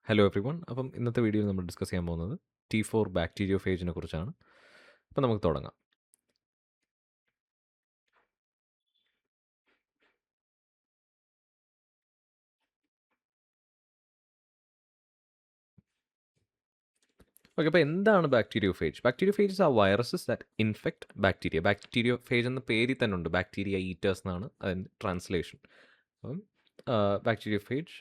Hello everyone. അപ്പം ഇന്നത്തെ വീഡിയോയിൽ നമ്മൾ ഡിസ്കസ് ചെയ്യാൻ പോകുന്നത് T4 ബാക്ടീരിയോഫേജിനെ കുറിച്ചാണ്. അപ്പം നമുക്ക് തുടങ്ങാം. ഓക്കെ, അപ്പോൾ എന്താണ് bacteriophage? Bacteriophages are viruses that infect bacteria. Bacteriophage എന്ന പേരിൽ തന്നെ ഉണ്ട്, ബാക്ടീരിയ ഈറ്റേഴ്സ് എന്നാണ് അതിൻ്റെ ട്രാൻസ്ലേഷൻ. അപ്പം bacteriophage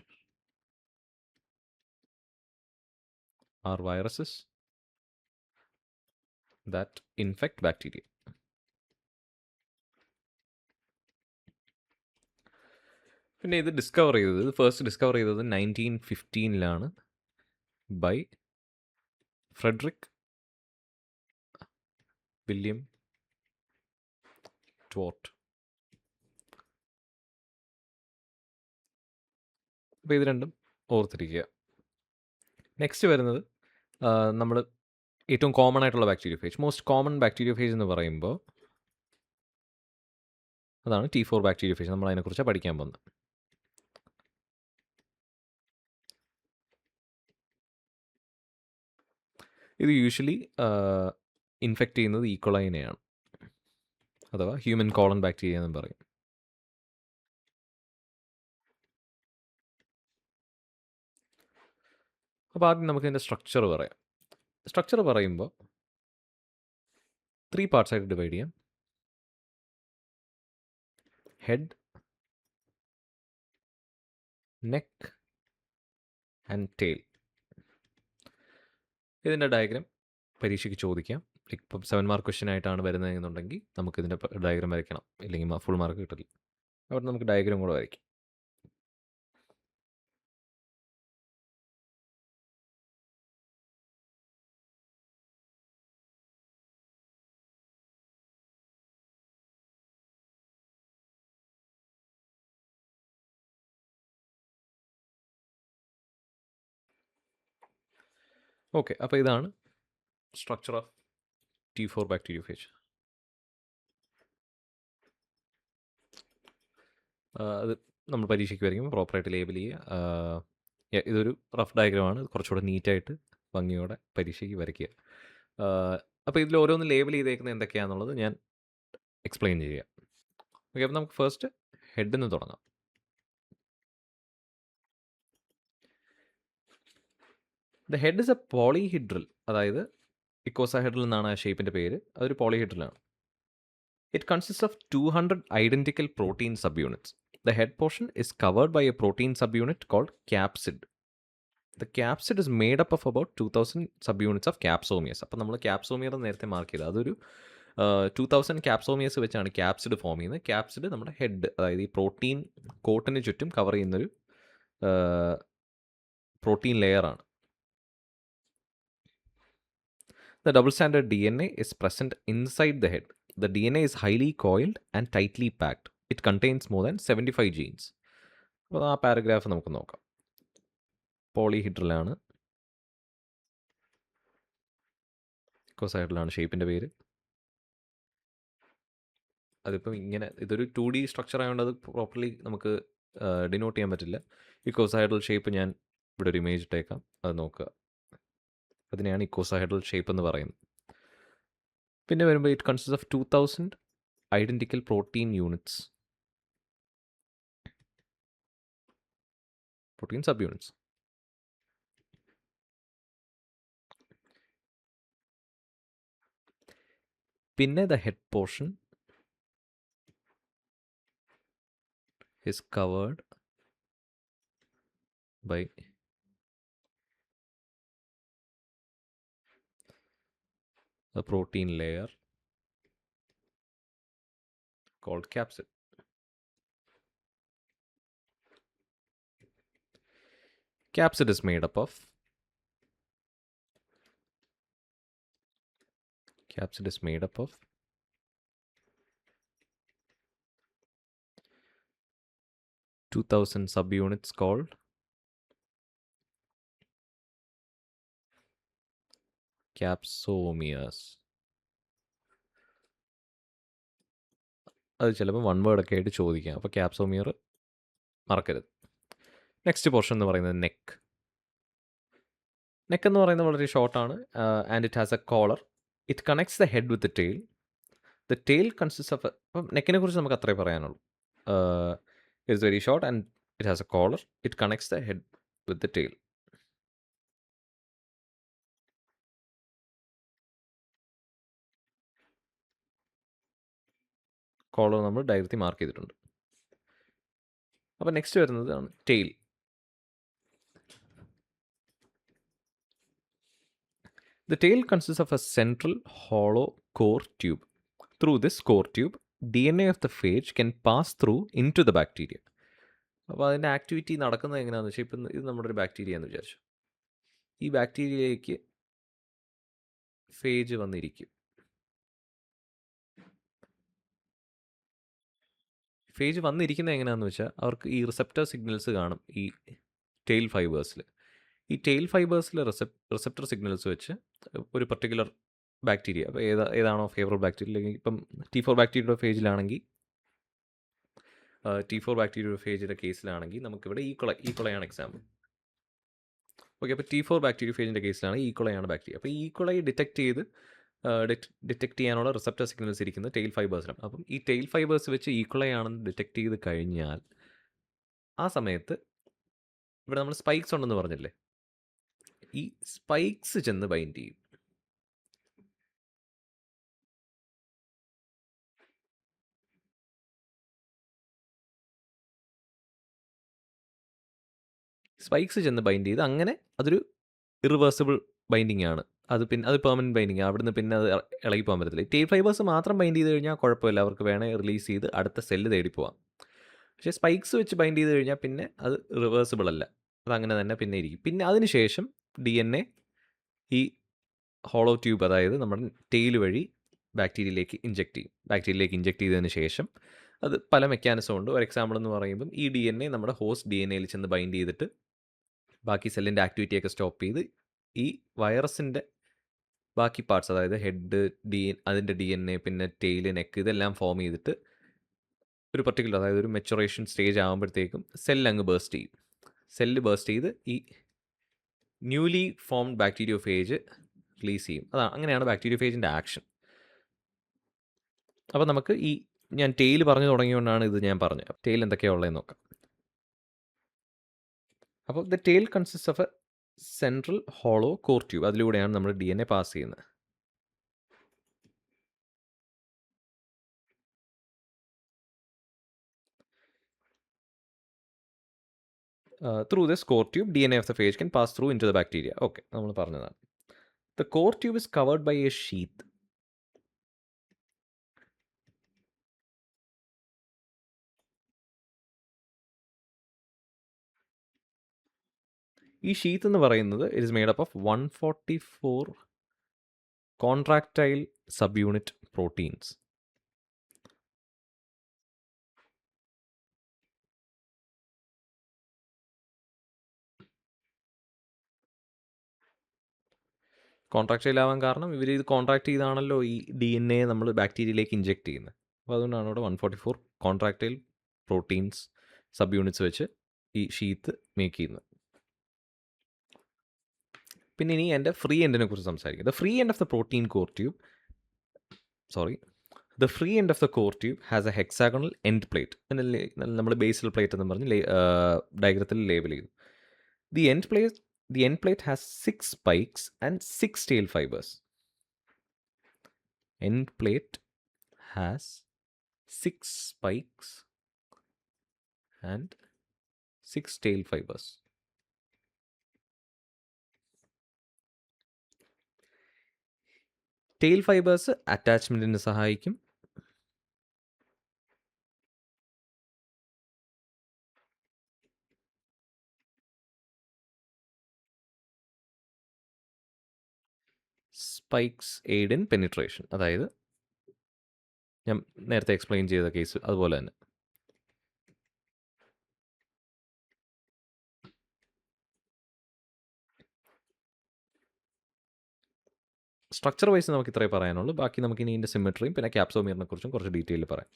are viruses that infect bacteria. പിന്നെ ഇത് ഫസ്റ്റ് ഡിസ്കവർ ചെയ്തത് 1915 ബൈ ഫ്രെഡറിക് വില്യം ട്വോർട്ട്. അപ്പോൾ ഇത് രണ്ടും ഓർത്തിരിക്കുക. നെക്സ്റ്റ് വരുന്നത് നമ്മൾ ഏറ്റവും കോമൺ ആയിട്ടുള്ള ബാക്ടീരിയോഫേജ്, മോസ്റ്റ് കോമൺ ബാക്ടീരിയോഫേജ് എന്ന് പറയുമ്പോൾ അതാണ് T4 ബാക്ടീരിയോഫേജ്. നമ്മൾ അതിനെക്കുറിച്ച് പഠിക്കാൻ പോകുന്നത്. ഇത് യൂഷ്വലി ഇൻഫെക്റ്റ് ചെയ്യുന്നത് ഈക്കോളൈനെയാണ്, അഥവാ ഹ്യൂമൻ കോളൻ ബാക്ടീരിയ എന്ന് പറയും. അപ്പോൾ ആദ്യം നമുക്ക് ഇതിൻ്റെ സ്ട്രക്ചർ പറയാം. സ്ട്രക്ചർ പറയുമ്പോൾ 3 പാർട്സ് ആയിട്ട് ഡിവൈഡ് ചെയ്യാം: ഹെഡ്, നെക്ക് ആൻഡ് ടെയിൽ. ഇതിൻ്റെ ഡയഗ്രാം പരീക്ഷയ്ക്ക് ചോദിക്കാം. ഇപ്പം 7 മാർക്ക് ക്വസ്റ്റ്യൻ ആയിട്ടാണ് വരുന്നതെന്നുണ്ടെങ്കിൽ നമുക്ക് ഇതിൻ്റെ ഡയഗ്രാം വരയ്ക്കണം, ഇല്ലെങ്കിൽ ഫുൾ മാർക്ക് കിട്ടില്ല. അവിടെ നമുക്ക് ഡയഗ്രാം കൂടെ വരയ്ക്കാം. ഓക്കെ, അപ്പോൾ ഇതാണ് സ്ട്രക്ചർ ഓഫ് T4 ബാക്ടീരിയോഫേജ്. അത് നമ്മൾ പരീക്ഷയ്ക്ക് വരയ്ക്കുമ്പോൾ പ്രോപ്പറായിട്ട് ലേബൽ ചെയ്യുക. ഇതൊരു റഫ് ഡയഗ്രമാണ്, കുറച്ചുകൂടെ നീറ്റായിട്ട് ഭംഗിയോടെ പരീക്ഷയ്ക്ക് വരയ്ക്കുക. അപ്പോൾ ഇതിൽ ഓരോന്ന് ലേബൽ ചെയ്തേക്കുന്നത് എന്തൊക്കെയാണെന്നുള്ളത് ഞാൻ എക്സ്പ്ലെയിൻ ചെയ്യാം. ഓക്കെ, അപ്പോൾ നമുക്ക് ഫസ്റ്റ് ഹെഡിൽ നിന്ന് തുടങ്ങാം. ദ ഹെഡ് ഇസ് എ പോളിഹിഡ്രൽ, അതായത് ഇക്കോസാഹെഡ്രൽ എന്നാണ് ആ ഷേപ്പിൻ്റെ പേര്. അതൊരു പോളിഹിഡ്രലാണ്. It consists of 200 identical protein subunits. The head portion is covered by a protein subunit called capsid. The capsid is made up of about 2000 subunits of capsomeres. അപ്പോൾ നമ്മൾ ക്യാപ്സോമിയർ നേരത്തെ mark ചെയ്തത്, അതൊരു 2000 ക്യാപ്സോമിയേഴ്സ് വെച്ചാണ് ക്യാപ്സിഡ് ഫോം ചെയ്യുന്നത്. ക്യാപ്സിഡ് നമ്മുടെ head, അതായത് ഈ പ്രോട്ടീൻ കോട്ടിന് ചുറ്റും കവർ ചെയ്യുന്നൊരു protein ലെയറാണ്. The double-stranded DNA is present inside the head. The DNA is highly coiled and tightly packed. It contains more than 75 genes. അപ്പോൾ ആ പാരഗ്രാഫ് നമുക്ക് നോക്കാം. പോളിഹിഡ്രലാണ്, ഇക്കോസാഹെഡ്രലാണ് ഷേപ്പിൻ്റെ പേര്. അതിപ്പം ഇങ്ങനെ, ഇതൊരു 2D സ്ട്രക്ചർ ആയതുകൊണ്ട് അത് പ്രോപ്പർലി നമുക്ക് ഡിനോട്ട് ചെയ്യാൻ പറ്റില്ല. ഇക്കോസാഹെഡ്രൽ ഷേപ്പ് ഞാൻ ഇവിടെ ഒരു ഇമേജ് ഇട്ടേക്കാം, അത് നോക്കുക. അതിനെയാണ് ഇക്കോസാഹെഡ്രൽ ഷേപ്പ് എന്ന് പറയുന്നത്. പിന്നെ വരുമ്പോൾ it consist of 2000 identical protein units, protein subunits. Pinne the head portion is covered by a protein layer called capsid. Capsid is made up of 2000 subunits called capsomeres. അത് ചിലപ്പോൾ 1 വേർഡൊക്കെ ആയിട്ട് ചോദിക്കാം, അപ്പോൾ ക്യാപ്സോമിയർ മറക്കരുത്. നെക്സ്റ്റ് പോർഷൻ എന്ന് പറയുന്നത് നെക്ക്. നെക്ക് എന്ന് പറയുന്നത് വളരെ ഷോർട്ടാണ് and it has a collar. It connects the head with the tail. The tail consist of അപ്പം നെക്കിനെ കുറിച്ച് നമുക്ക് അത്രേ പറയാനുള്ളൂ. It's very short and it has a collar. It connects the head with the tail. Collar നമ്മൾ directly mark ചെയ്തിട്ടുണ്ട്. അപ്പോൾ next വരുന്നതാണ് tail. The tail consists of a central hollow core tube. Through this core tube, DNA of the phage can pass through into the bacteria. അപ്പോൾ അതിൻ്റെ activity നടക്കുന്നത് എങ്ങനെയാണെന്ന് വെച്ചാൽ ഇപ്പം ഇത് നമ്മുടെ ഒരു ബാക്ടീരിയ എന്ന് വിചാരിച്ചു. ഈ ബാക്ടീരിയയിലേക്ക് ഫേജ് വന്നിരിക്കും. ഫേജ് വന്നിരിക്കുന്നത് എങ്ങനെയാണെന്ന് വെച്ചാൽ അവർക്ക് ഈ റിസപ്റ്റർ സിഗ്നൽസ് കാണും ഈ ടെയിൽ ഫൈബേഴ്സിൽ. ഈ ടെയിൽ ഫൈബേഴ്സിൽ റിസപ്റ്റർ സിഗ്നൽസ് വെച്ച് ഒരു പർട്ടിക്കുലർ ബാക്ടീരിയ, അപ്പോൾ ഏതാണോ ഫേവറബിൾ ബാക്ടീരിയ, അല്ലെങ്കിൽ ഇപ്പം T4 ബാക്ടീരിയയുടെ ഫേജിലാണെങ്കിൽ T4 ബാക്ടീരിയയുടെ ഫേജിൻ്റെ കേസിലാണെങ്കിൽ നമുക്കിവിടെ ഈക്വളയാണ് എക്സാമ്പിൾ. ഓക്കെ, അപ്പോൾ T4 ബാക്ടീരിയ ഫേജിൻ്റെ കേസിലാണ് ഈക്വളയാണ് ബാക്ടീരിയ. അപ്പോൾ ഈക്വളൈ ഡിറ്റക്ട് ചെയ്യാനുള്ള റിസപ്റ്റർ സിഗ്നൽസ് ഇരിക്കുന്നത് ടെയിൽ ഫൈബേഴ്സിലാണ്. അപ്പം ഈ ടെയിൽ ഫൈബേഴ്സ് വെച്ച് ഈക്വളൈ ആണെന്ന് ഡിറ്റക്ട് ചെയ്ത് കഴിഞ്ഞാൽ ആ സമയത്ത് ഇവിടെ നമ്മൾ സ്പൈക്സ് ഉണ്ടെന്ന് പറഞ്ഞില്ലേ, ഈ സ്പൈക്സ് ചെന്ന് ബൈൻഡ് ചെയ്യും. സ്പൈക്സ് ചെന്ന് ബൈൻഡ് ചെയ്ത് അങ്ങനെ അതൊരു ഇറിവേഴ്സിബിൾ ബൈൻഡിങ് ആണ്. അത് പെർമനൻറ്റ് ബൈൻഡിങ്. അവിടുന്ന് പിന്നെ അത് ഇളകി പോകാൻ പറ്റത്തില്ല. ടെയിൽ ഫൈബേഴ്സ് മാത്രം ബൈൻഡ് ചെയ്ത് കഴിഞ്ഞാൽ കുഴപ്പമില്ല, അവർക്ക് വേണേൽ റിലീസ് ചെയ്ത് അടുത്ത സെല്ല് തേടി പോവാം. പക്ഷേ സ്പൈക്സ് വെച്ച് ബൈൻഡ് ചെയ്ത് കഴിഞ്ഞാൽ പിന്നെ അത് റിവേഴ്സിബിൾ അല്ല, അതങ്ങനെ തന്നെ പിന്നെ ഇരിക്കും. പിന്നെ അതിന് ശേഷം DNA ഈ ഹോളോ ട്യൂബ്, അതായത് നമ്മുടെ ടെയിൽ വഴി ബാക്ടീരിയയിലേക്ക് ഇഞ്ചെക്ട് ചെയ്യും. ബാക്ടീരിയയിലേക്ക് ഇഞ്ചെക്ട് ചെയ്തതിന് ശേഷം അത് പല മെക്കാനിസം ഉണ്ട്. ഒരു എക്സാമ്പിൾ എന്ന് പറയുമ്പം ഈ DNA നമ്മുടെ ഹോസ്റ്റ് DNAയിൽ ചെന്ന് ബൈൻഡ് ചെയ്തിട്ട് ബാക്കി സെല്ലിൻ്റെ ആക്ടിവിറ്റിയൊക്കെ സ്റ്റോപ്പ് ചെയ്ത് ഈ വൈറസിൻ്റെ ബാക്കി പാർട്സ്, അതായത് ഹെഡ്, അതിൻ്റെ DNA, പിന്നെ ടെയിൽ, നെക്ക്, ഇതെല്ലാം ഫോം ചെയ്തിട്ട് ഒരു പർട്ടിക്കുലർ, അതായത് ഒരു മെച്ചുറേഷൻ സ്റ്റേജ് ആകുമ്പോഴത്തേക്കും സെല്ല് ബേസ്റ്റ് ചെയ്യും. സെല്ല് ബേസ്റ്റ് ചെയ്ത് ഈ ന്യൂലി ഫോംഡ് ബാക്ടീരിയോഫേജ് റിലീസ് ചെയ്യും. അങ്ങനെയാണ് ബാക്ടീരിയോഫേജിൻ്റെ ആക്ഷൻ. അപ്പോൾ നമുക്ക് ഞാൻ ടെയിൽ പറഞ്ഞു തുടങ്ങിയതുകൊണ്ടാണ് ഇത് ഞാൻ പറഞ്ഞത്. ടെയിൽ എന്തൊക്കെയാണ് ഉള്ളതെന്ന് നോക്കാം. അപ്പോൾ the tail consist of a central hollow core tube. അതിലൂടെയാണ് നമ്മൾ DNA പാസ് ചെയ്യുന്നത്. Through this core tube, DNA of the phage can pass through into the bacteria. Okay, നമ്മൾ പറഞ്ഞതാണ്. The core tube is covered by a sheath. ഈ sheath എന്ന് പറയുന്നത് it is made up of 144 contractile sub unit proteins. Contractile ആവാൻ കാരണം ഇവർ ഇത് contract ചെയ്താണല്ലോ ഈ DNA നമ്മൾ ബാക്ടീരിയയിലേക്ക് ഇഞ്ചെക്ട് ചെയ്യുന്നത്. അപ്പോൾ അതുകൊണ്ടാണ് ഇവിടെ 144 കോൺട്രാക്ടൈൽ പ്രോട്ടീൻസ് സബ് യൂണിറ്റ്സ് വെച്ച് ഈ ഷീത്ത് മേക്ക് ചെയ്യുന്നത്. പിന്നെ ഇനി എൻ്റെ ഫ്രീ എൻഡിനെ കുറിച്ച് സംസാരിക്കുക. The free end of the core tube has a hexagonal end plate. നമ്മൾ ബേസിൽ പ്ലേറ്റ് എന്ന് പറഞ്ഞ് ഡയഗ്രത്തിൽ ലേബൽ ചെയ്തു. The end plate has 6 spikes and 6 tail fibers. End plate has 6 spikes and 6 tail fibers. Tail fibres അറ്റാച്ച്മെൻറ്റിന് സഹായിക്കും. Spikes aid in penetration, അതായത് ഞാൻ നേരത്തെ explain ചെയ്ത കേസ് അതുപോലെ തന്നെ. സ്ട്രക്ചർ വൈസ് നമുക്ക് ഇത്രേ പറയാനുള്ളൂ. ബാക്കി നമുക്ക് ഇനി ഇതിൻ്റെ സിമെട്രിയും പിന്നെ ക്യാപ്സോമിയറിനെ കുറിച്ചും കുറച്ച് ഡീറ്റെയിൽ പറയാം.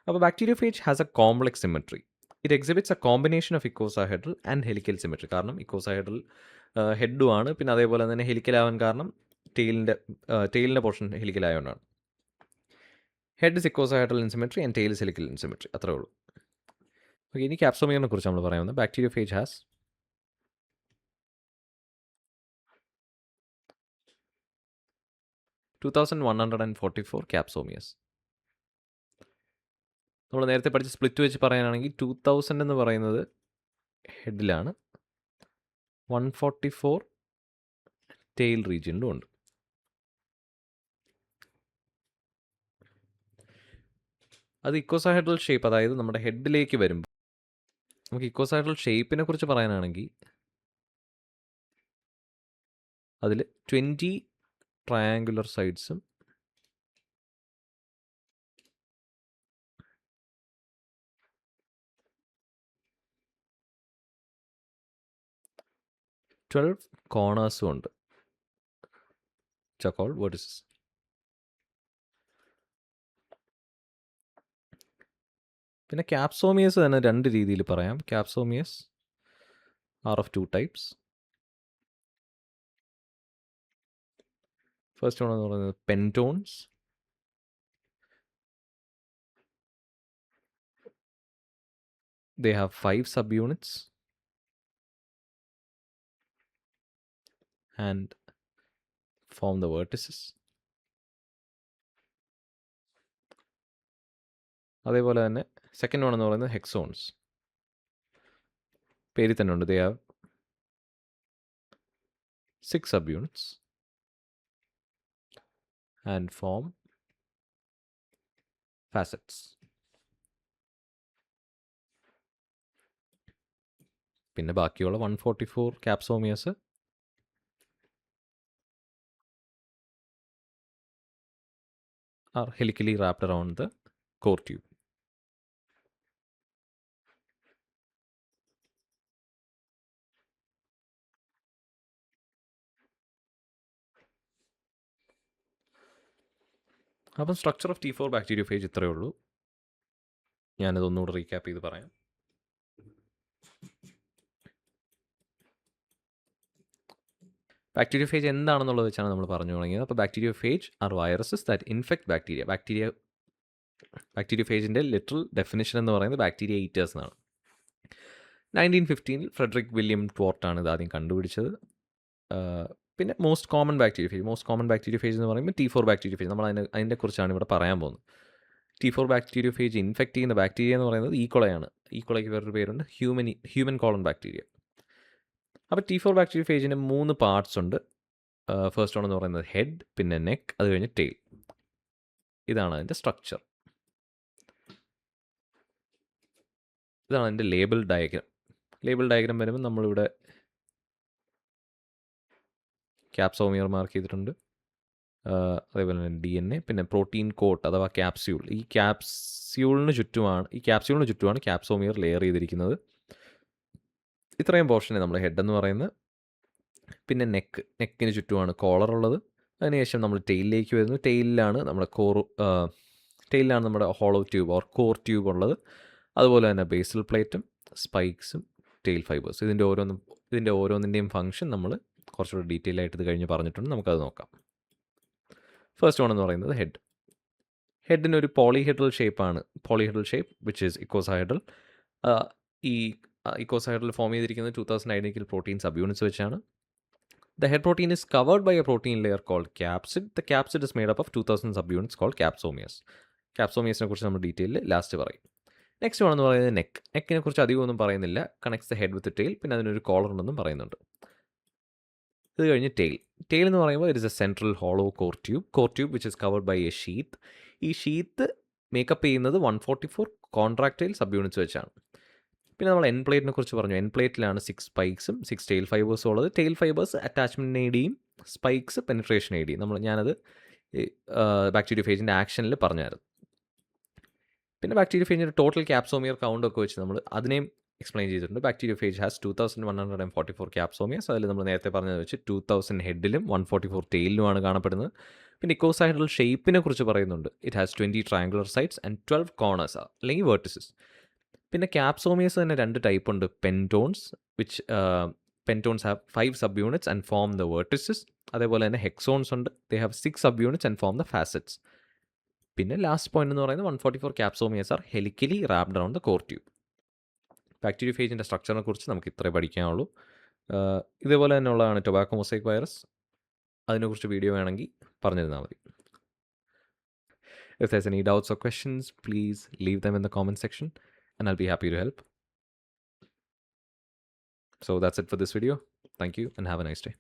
അപ്പോൾ bacteriophage has a complex symmetry. It exhibits a combination of icosahedral and helical symmetry. കാരണം ഇക്കോസാഹെഡ്രൽ ഹെഡുമാണ്, പിന്നെ അതേപോലെ തന്നെ ഹെലിക്കലാവാൻ കാരണം ടെയിലിൻ്റെ പോർഷൻ ഹെലിക്കലായതുകൊണ്ടാണ്. Head is icosahedral in symmetry and tail is helical in symmetry. അത്രേ ഉള്ളൂ. ഓക്കെ, ഇനി ക്യാപ്സോമിയറിനെ കുറിച്ച് നമ്മൾ പറയുന്നത് ബാക്ടീരിയോഫേജ് ഹാസ് 2144 ക്യാപ്സോമിയസ്. നമ്മൾ നേരത്തെ പഠിച്ച സ്പ്ലിറ്റ് വെച്ച് പറയാനാണെങ്കിൽ 2000 എന്ന് പറയുന്നത് ഹെഡിലാണ്, 144 ടെയിൽ റീജിയനിലും ഉണ്ട്. അത് ഇക്കോസാഹെഡ്രൽ ഷേപ്പ്, അതായത് നമ്മുടെ ഹെഡിലേക്ക് വരുമ്പോൾ നമുക്ക് ഇക്കോസാഹെഡ്രൽ ഷേപ്പിനെ കുറിച്ച് പറയാനാണെങ്കിൽ അതിൽ 20 ട്രയാങ്കുലർ സൈഡ്സും 12 കോർണേഴ്സും ഉണ്ട്, called vertices. പിന്നെ ക്യാപ്സോമിയസ് തന്നെ രണ്ട് രീതിയിൽ പറയാം. Capsomeres are of 2 types. First one എന്ന് പറയുന്നത് പെൻറ്റോൺസ്. They have 5 subunits and form the vertices. അതേപോലെ തന്നെ സെക്കൻഡ് വൺ എന്ന് പറയുന്നത് ഹെക്സോൺസ്. പേരിൽ തന്നെ ഉണ്ട്. They have 6 subunits and form facets. പിന്നെ ബാക്കിയുള്ള 144 ക്യാപ്സോമിയസ് are helically wrapped around the core tube. അപ്പം സ്ട്രക്ചർ ഓഫ് T4 ബാക്ടീരിയോഫേജ് ഇത്രയേ ഉള്ളൂ. ഞാനതൊന്നുകൂടെ റീക്യാപ്പ് ചെയ്ത് പറയാം. ബാക്ടീരിയോഫേജ് എന്താണെന്നുള്ളത് വെച്ചാണ് നമ്മൾ പറഞ്ഞു തുടങ്ങിയത്. അപ്പോൾ bacteriophage are viruses that infect bacteria. ബാക്ടീരിയോഫേജിൻ്റെ ലിറ്ററൽ ഡെഫിനിഷൻ എന്ന് പറയുന്നത് ബാക്ടീരിയ ഈറ്റേഴ്സ് എന്നാണ്. 1915 ഫ്രെഡറിക് വില്യം ട്വോർട്ടാണ് ഇത് ആദ്യം കണ്ടുപിടിച്ചത്. പിന്നെ മോസ്റ്റ് കോമൺ ബാക്ടീരിയോഫേജ് എന്ന് പറയുമ്പോൾ T4 ബാക്ടീരിയോഫേജ്. നമ്മൾ അതിനെക്കുറിച്ചാണ് ഇവിടെ പറയാൻ പോകുന്നത്. T4 ബാക്ടീരിയോഫേജ് ഇൻഫെക്റ്റ് ചെയ്യുന്ന ബാക്ടീരിയ എന്ന് പറയുന്നത് ഈക്കോളയാണ്. ഈക്കോളയ്ക്ക് വേറൊരു പേരുണ്ട്, ഹ്യൂമൻ കോളൺ ബാക്ടീരിയ. അപ്പോൾ T4 ബാക്ടീരിയോഫേജിന് 3 പാർട്സ് ഉണ്ട്. ഫസ്റ്റ് വൺ എന്ന് പറയുന്നത് ഹെഡ്, പിന്നെ നെക്ക്, അത് കഴിഞ്ഞ് ടെയിൽ. ഇതാണ് അതിൻ്റെ സ്ട്രക്ചർ. ഇതാണ് അതിൻ്റെ ലേബൽ ഡയഗ്രാം വരുമ്പോൾ നമ്മളിവിടെ ക്യാപ്സോമിയർ മാർക്ക് ചെയ്തിട്ടുണ്ട്. അതേപോലെ തന്നെ DNA, പിന്നെ പ്രോട്ടീൻ കോട്ട് അഥവാ ക്യാപ്സ്യൂൾ. ഈ ക്യാപ്സ്യൂളിന് ചുറ്റുമാണ് ക്യാപ്സോമിയർ ലെയർ ചെയ്തിരിക്കുന്നത്. ഇത്രയും പോർഷനെ നമ്മൾ ഹെഡ് എന്ന് പറയുന്നത്. പിന്നെ നെക്കിന് ചുറ്റുമാണ് കോളർ ഉള്ളത്. അതിനുശേഷം നമ്മൾ ടെയിലിലേക്ക് വരുന്നു. ടെയിലാണ് നമ്മുടെ hollow tube or core tube ഉള്ളത്. അതുപോലെ തന്നെ ബേസൽ പ്ലേറ്റും സ്പൈക്സും ടെയിൽ ഫൈബേഴ്സ്. ഇതിൻ്റെ ഓരോന്നിൻ്റെയും ഫംഗ്ഷൻ നമ്മൾ കുറച്ചുകൂടി ഡീറ്റെയിൽ ആയിട്ട് ഇത് കഴിഞ്ഞ് പറഞ്ഞിട്ടുണ്ട്. നമുക്കത് നോക്കാം. ഫസ്റ്റ് വൺ എന്ന് പറയുന്നത് ഹെഡിനൊരു പോളിഹെഡ്രൽ ഷേപ്പ് വിച്ച് ഈസ് ഇക്കോസാഹെഡ്രൽ. ഈ ഇക്കോസാഹെഡ്രൽ ഫോം ചെയ്തിരിക്കുന്നത് 2000 ഐഡന്റിക്കൽ പ്രോട്ടീൻ സബ്യൂണിറ്റ്സ് വെച്ചാണ്. The head protein is covered by a protein layer called capsid. The capsid is made up of 2000 subunits called capsomeres. Capsomeresനെ കുറിച്ച് നമ്മൾ ഡീറ്റെയിൽ ലാസ്റ്റ് പറയും. Next one എന്ന് പറയുന്നത് നെക്കിനെ കുറിച്ച് അധികമൊന്നും പറയുന്നില്ല. Connects the head with tail. പിന്നെ അതിനൊരു കോളർ ഉണ്ടെന്നും പറയുന്നുണ്ട്. ഇത് കഴിഞ്ഞ് ടെയിൽ എന്ന് പറയുമ്പോൾ it is a central hollow core tube which is covered by a sheath. ഈ ഷീത്ത് മേക്കപ്പ് ചെയ്യുന്നത് 144 കോൺട്രാക്റ്റൈൽ സബ്യൂണിറ്റ്സ് വെച്ചാണ്. പിന്നെ നമ്മൾ എൻ പ്ലേറ്റിനെ കുറിച്ച് പറഞ്ഞു. എൻ പ്ലേറ്റിലാണ് 6 സ്പൈക്സും 6 ടെയിൽ ഫൈബേഴ്സും ഉള്ളത്. ടെയിൽ ഫൈബേഴ്സ് അറ്റാച്ച്മെൻറ്റിന് എയ്ഡ് ചെയ്യും, സ്പൈക്സ് പെനിട്രേഷൻ എയ്ഡ് ചെയ്യും. ഞാനത് ബാക്ടീരിയോഫേജിൻ്റെ ആക്ഷനിൽ പറഞ്ഞായിരുന്നു. പിന്നെ ബാക്ടീരിയോഫേജിൻ്റെ ടോട്ടൽ ക്യാപ്സോമിയർ കൗണ്ട് ഒക്കെ വെച്ച് നമ്മൾ അതിനെയും എക്സ്പ്ലെയിൻ ചെയ്തിട്ടുണ്ട്. Bacteriophage has 2144 ക്യാപ്സോമിയർസ്. അതിൽ നമ്മൾ നേരത്തെ പറഞ്ഞത് വെച്ച് 2000 ഹെഡിലും 144 ടെയിലുമാണ് കാണപ്പെടുന്നത്. പിന്നെ ഇക്കോസാഹെഡ്രൽ ഷേപ്പിനെ കുറിച്ച് പറയുന്നുണ്ട്. It has 20 triangular sides and 12 corners അല്ലെങ്കിൽ വെർട്ടിസസ്. പിന്നെ ക്യാപ്സോമിയസ് തന്നെ 2 ടൈപ്പ് ഉണ്ട്. Pentons which pentons have 5 subunits and form the vertices. അതേപോലെ തന്നെ ഹെക്സോൺസ് ഉണ്ട്. They have 6 subunits and form the facets. പിന്നെ ലാസ്റ്റ് പോയിന്റ് എന്ന് പറയുന്നത് 144 capsomeres are helically wrapped around the core tube. ബാക്ടീരിയോഫേജിൻ്റെ സ്ട്രക്ചറിനെ കുറിച്ച് നമുക്ക് ഇത്രേ പഠിക്കാനുള്ളൂ. ഇതേപോലെ തന്നെ ഉള്ളതാണ് ടൊബാക്കോ മൊസൈക്ക് വൈറസ്. അതിനെക്കുറിച്ച് വീഡിയോ വേണമെങ്കിൽ പറഞ്ഞു തന്നാൽ മതി. If there's any doubts or questions, please leave them in the comment section and I'll be happy to help. So that's it for this video. Thank you and have a nice day.